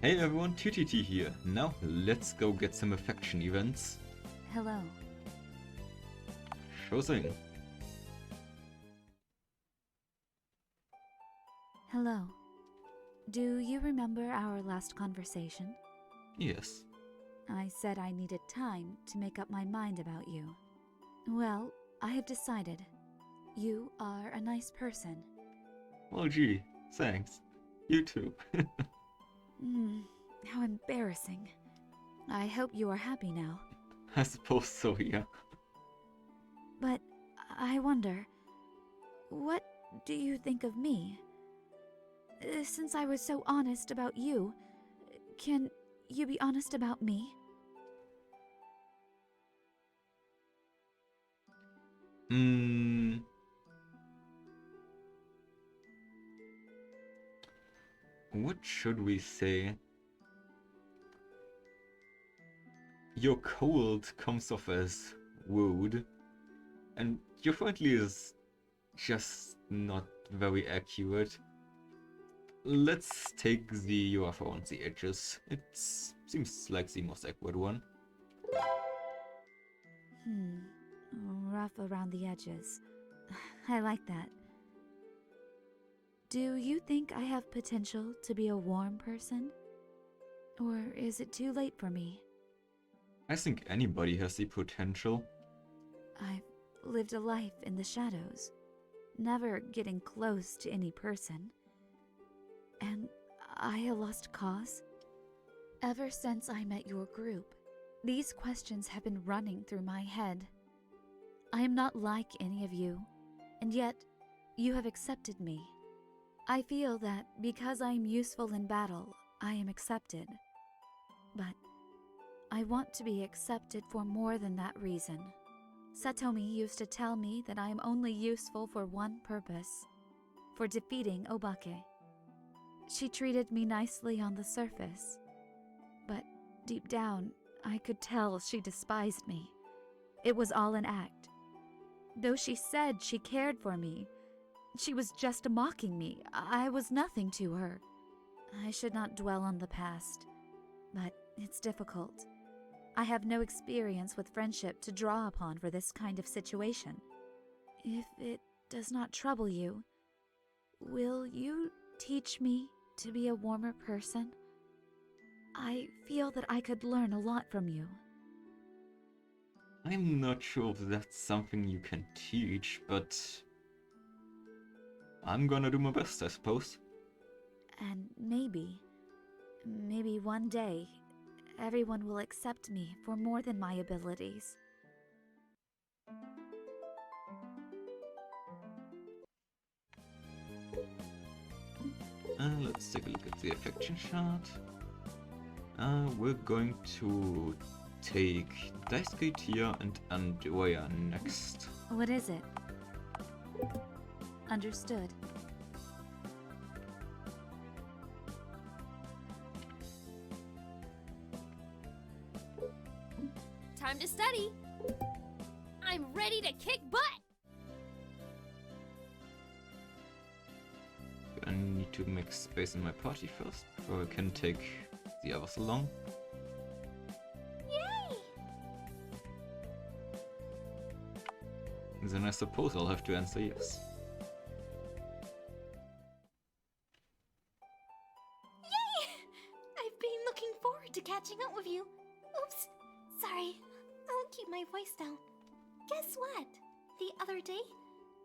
Hey everyone, TTT here. Now let's go get some affection events. Hello. Sure thing. Hello. Do you remember our last conversation? Yes. I said I needed time to make up my mind about you. Well, I have decided. You are a nice person. Well, gee, thanks. You too. How embarrassing. I hope you are happy now. I suppose so, yeah. But I wonder, what do you think of me? Since I was so honest about you, can you be honest about me? What should we say? Your cold comes off as rude, and your friendly is just not very accurate. Let's take the you are on the edges. It seems like the most accurate one. Rough around the edges. I like that. Do you think I have potential to be a warm person? Or is it too late for me? I think anybody has the potential. I've lived a life in the shadows, never getting close to any person. And I lost cause. Ever since I met your group, these questions have been running through my head. I am not like any of you, and yet you have accepted me. I feel that because I am useful in battle, I am accepted. But I want to be accepted for more than that reason. Satomi used to tell me that I am only useful for one purpose, for defeating Obake. She treated me nicely on the surface, but deep down, I could tell she despised me. It was all an act. Though she said she cared for me, she was just mocking me. I was nothing to her. I should not dwell on the past, but it's difficult. I have no experience with friendship to draw upon for this kind of situation. If it does not trouble you, will you teach me to be a warmer person? I feel that I could learn a lot from you. I'm not sure if that's something you can teach, but I'm gonna do my best, I suppose. And maybe one day, everyone will accept me for more than my abilities. Let's take a look at the affection chart. We're going to take Daisuke, Tia, and Andrea next. What is it? Understood. Time to study. I'm ready to kick butt. I need to make space in my party first, before I can take the others along. Yay! Then I suppose I'll have to answer yes. Yay! I've been looking forward to catching up with you. Oops, sorry. I'll keep my voice down. Guess what? The other day,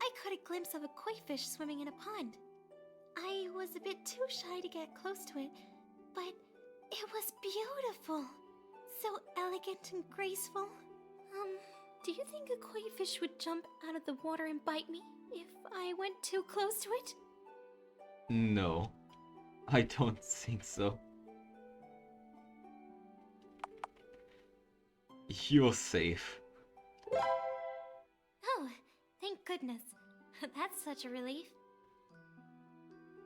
I caught a glimpse of a koi fish swimming in a pond. I was a bit too shy to get close to it, but it was beautiful. So elegant and graceful. Do you think a koi fish would jump out of the water and bite me if I went too close to it? No, I don't think so. You're safe. Oh, thank goodness. That's such a relief.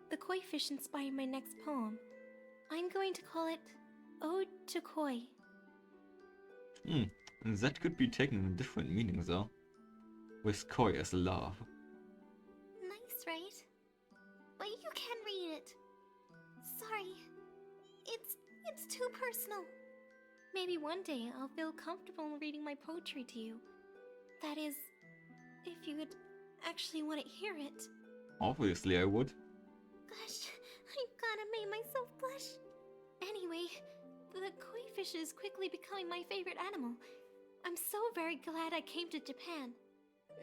The koi fish inspired my next poem. I'm going to call it Ode to Koi. That could be taken in different meanings though. With koi as love. Nice, right? But you can read it. Sorry. It's too personal. Maybe one day I'll feel comfortable reading my poetry to you. That is, if you would actually want to hear it. Obviously I would. Gosh, I gotta make myself blush. Anyway, the koi fish is quickly becoming my favorite animal. I'm so very glad I came to Japan.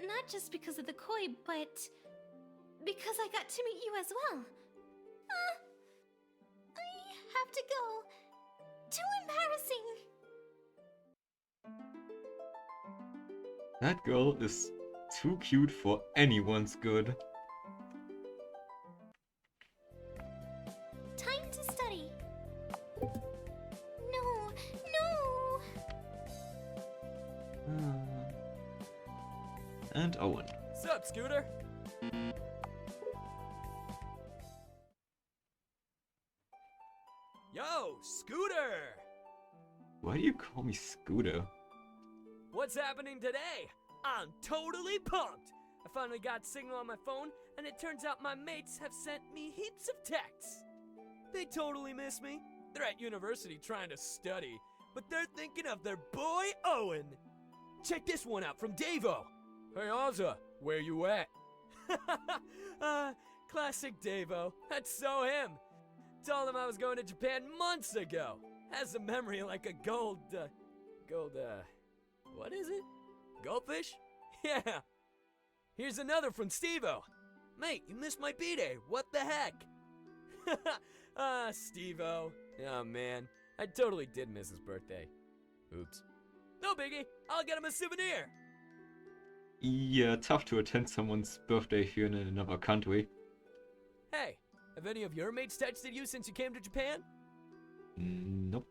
Not just because of the koi, but because I got to meet you as well. I have to go. Too embarrassing. That girl is too cute for anyone's good. Time to study. No, no. And Owen. Sup, Scooter? Yo, Scooter! Why do you call me Scooter? What's happening today? I'm totally pumped! I finally got signal on my phone, and it turns out my mates have sent me heaps of texts. They totally miss me. They're at university trying to study, but they're thinking of their boy Owen. Check this one out from Davo. Hey Ozza, where you at? Classic Davo. That's so him. Told him I was going to Japan months ago. Has a memory like a what is it? Goldfish? Yeah. Here's another from Stevo. Mate, you missed my B-Day. What the heck? Stevo. Oh man, I totally did miss his birthday. Oops. No biggie, I'll get him a souvenir. Yeah, tough to attend someone's birthday if you're in another country. Hey, have any of your mates texted you since you came to Japan? Nope.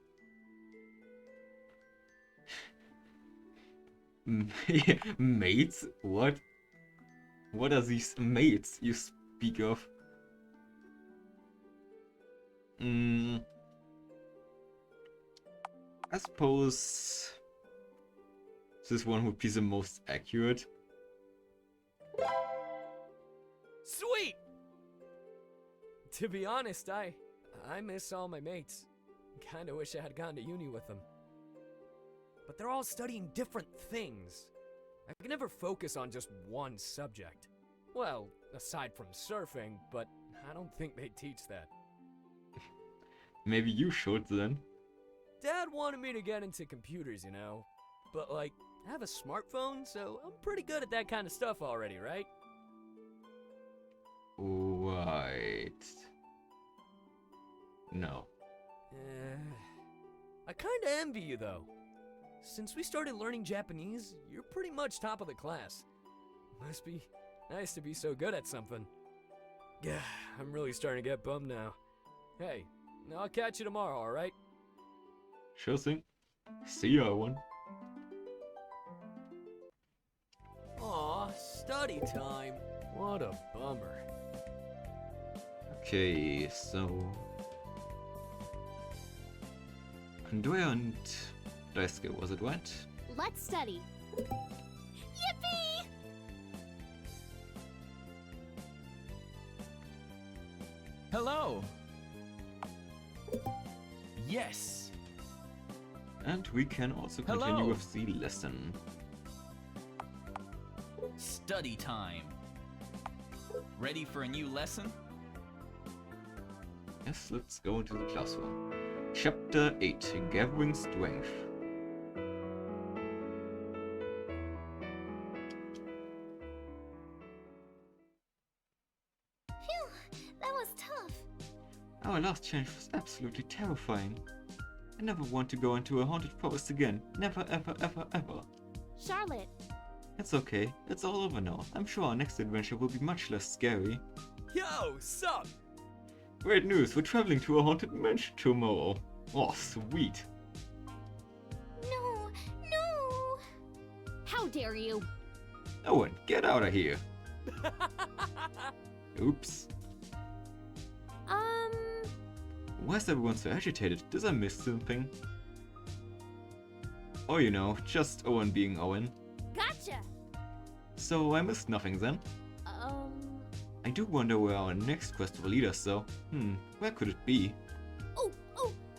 Mates? What? What are these mates you speak of? I suppose this one would be the most accurate. Sweet! To be honest, I miss all my mates. Kinda wish I had gone to uni with them. But they're all studying different things. I can never focus on just one subject. Well, aside from surfing, but I don't think they teach that. Maybe you should then. Dad wanted me to get into computers, you know. But like, I have a smartphone, so I'm pretty good at that kind of stuff already, right? Right. No. I kinda envy you though. Since we started learning Japanese, you're pretty much top of the class. Must be nice to be so good at something. Yeah, I'm really starting to get bummed now. Hey, I'll catch you tomorrow, alright? Sure thing. See ya, Owen. Aw, study time. What a bummer. Okay, so... Andrea and Daisuke, was it right? Let's study. Yippee! Hello! Yes! And we can also continue Hello. with the lesson. Study time. Ready for a new lesson? Yes, let's go into the classroom. Chapter 8, Gathering Strength. Phew, that was tough. Our last change was absolutely terrifying. I never want to go into a haunted forest again. Never, ever, ever, ever. Charlotte. It's okay. It's all over now. I'm sure our next adventure will be much less scary. Yo, sup? Great news! We're traveling to a haunted mansion tomorrow. Oh, sweet. No, no. How dare you? Owen, get out of here. Oops. Why is everyone so agitated? Did I miss something? Oh, you know, just Owen being Owen. Gotcha. So I missed nothing then. I do wonder where our next quest will lead us though. Where could it be? Oh,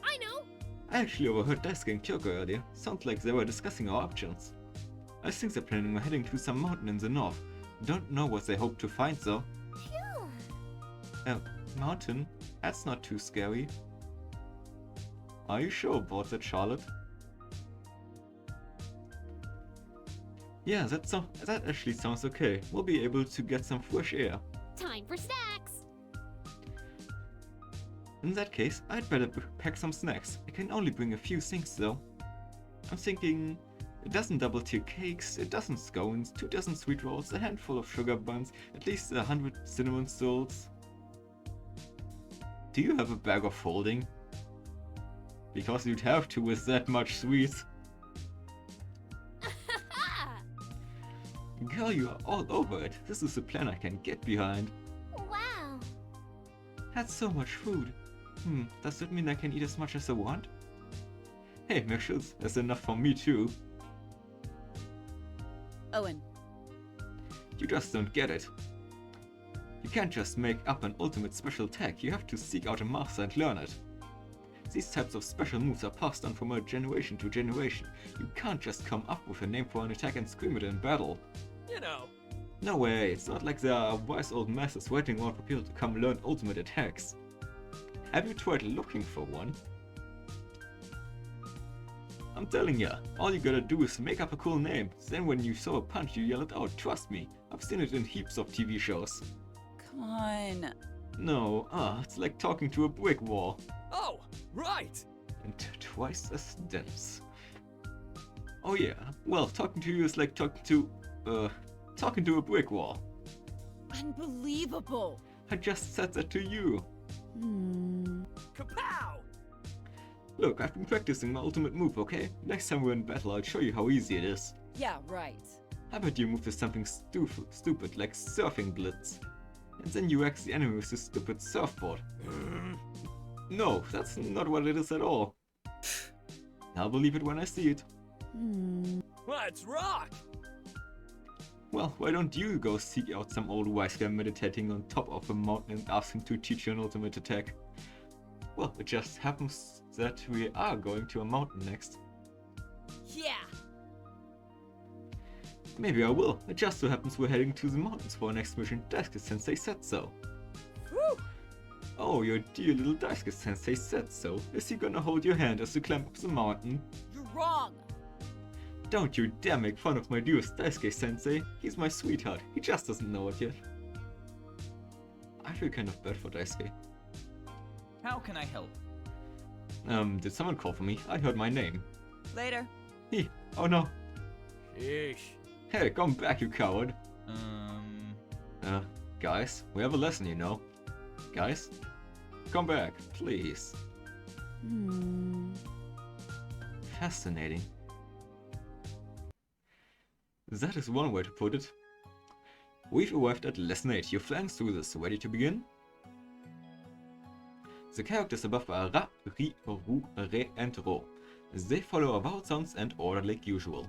I know. I actually overheard Daisuke and Kyoko earlier. Sounds like they were discussing our options. I think they're planning on heading to some mountain in the north. Don't know what they hope to find though. Phew. Mountain? That's not too scary. Are you sure about that, Charlotte? Yeah, that actually sounds okay. We'll be able to get some fresh air. Time for snacks. In that case, I'd better pack some snacks. I can only bring a few things though. I'm thinking a dozen double-tier cakes, a dozen scones, 2 dozen sweet rolls, a handful of sugar buns, at least 100 cinnamon rolls. Do you have a bag of folding? Because you'd have to with that much sweets. Girl, you are all over it. This is a plan I can get behind. Wow. That's so much food. Does that mean I can eat as much as I want? Hey, Mishus, that's enough for me too. Owen. You just don't get it. You can't just make up an ultimate special attack, you have to seek out a master and learn it. These types of special moves are passed on from a generation to generation. You can't just come up with a name for an attack and scream it in battle. You know. No way, it's not like there are wise old masters waiting around for people to come learn ultimate attacks. Have you tried looking for one? I'm telling ya, all you gotta do is make up a cool name, then when you saw a punch you yell it out, trust me, I've seen it in heaps of TV shows. Come on. No, it's like talking to a brick wall. Oh, right. And twice as dense. Oh yeah, well, talking to you is like talking to a brick wall. Unbelievable. I just said that to you. Kapow! Look, I've been practicing my ultimate move, okay? Next time we're in battle, I'll show you how easy it is. Yeah, right. How about you move to something stupid like surfing blitz? And then you axe the enemy with this stupid surfboard. No, that's not what it is at all. I'll believe it when I see it. Let's rock! Well, why don't you go seek out some old wise guy meditating on top of a mountain and ask him to teach you an ultimate attack? Well, it just happens that we are going to a mountain next. Yeah. Maybe I will. It just so happens we're heading to the mountains for our next mission. Daisuke Sensei said so. Whew! Oh, your dear little Daisuke Sensei said so. Is he gonna hold your hand as you climb up the mountain? You're wrong. Don't you dare make fun of my dearest Daisuke Sensei. He's my sweetheart. He just doesn't know it yet. I feel kind of bad for Daisuke. How can I help? Did someone call for me? I heard my name. Later. Oh no. Sheesh. Hey, come back, you coward. Um, Guys, we have a lesson, you know. Guys, come back, please. Fascinating. That is one way to put it. We've arrived at lesson 8. You're flying through this. Ready to begin? The characters above are Ra, Ri, Ru, Re, and Ro. They follow our vowel sounds and order like usual.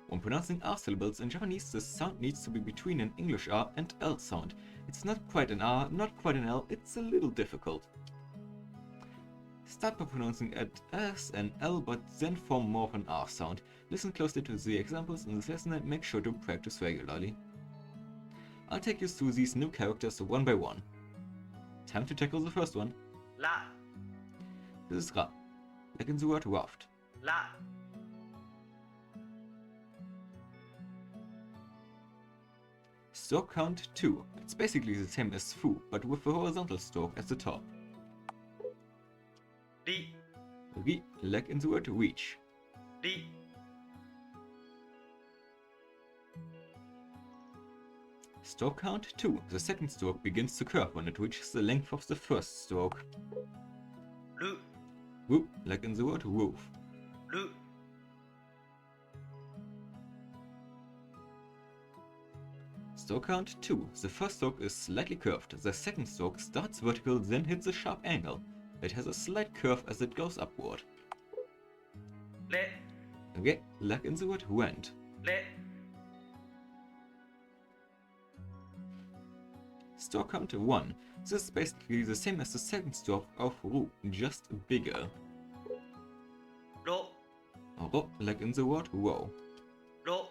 When pronouncing R syllables in Japanese, the sound needs to be between an English R and L sound. It's not quite an R, not quite an L, it's a little difficult. Start by pronouncing it as an L, but then form more of an R sound. Listen closely to the examples in this lesson and make sure to practice regularly. I'll take you through these new characters one by one. Time to tackle the first one. La, This is Ra, like in the word raft. la, Stroke count 2. It's basically the same as Fu, but with a horizontal stroke at the top. ri, Ri, like in the word reach. ri, Stroke count 2. The second stroke begins to curve when it reaches the length of the first stroke. ru, Ru, like in the word roof. ru, Stroke count 2. The first stroke is slightly curved. The second stroke starts vertical, then hits a sharp angle. It has a slight curve as it goes upward. le, Re, like in the word went. le, Stroke count 1. This is basically the same as the second stroke of Ru, just bigger. ro, Ro, like in the word row. ro,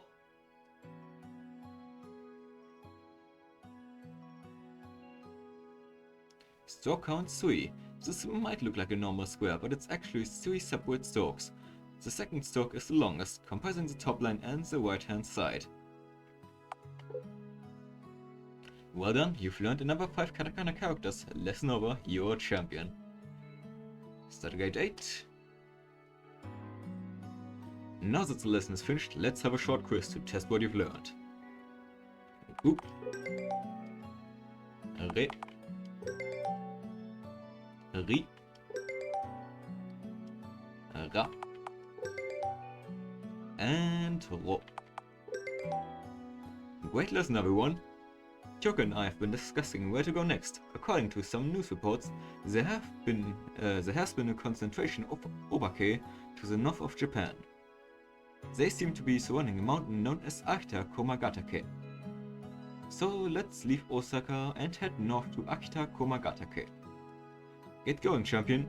Stalk count 3. This might look like a normal square, but it's actually 3 separate stalks. The second stalk is the longest, comprising the top line and the right hand side. Well done, you've learned another 5 Katakana characters. Lesson over, you're a champion. Stargate 8. Now that the lesson is finished, let's have a short quiz to test what you've learned. Oop. Re. Ri. Ra. And Ro. Great lesson, everyone! Kyoka and I have been discussing where to go next. According to some news reports, there has been a concentration of obake to the north of Japan. They seem to be surrounding a mountain known as Akita Komagatake. So let's leave Osaka and head north to Akita Komagatake. Get going, champion!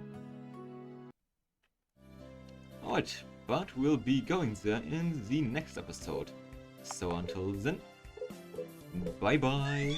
Alright, but we'll be going there in the next episode. So until then, bye bye!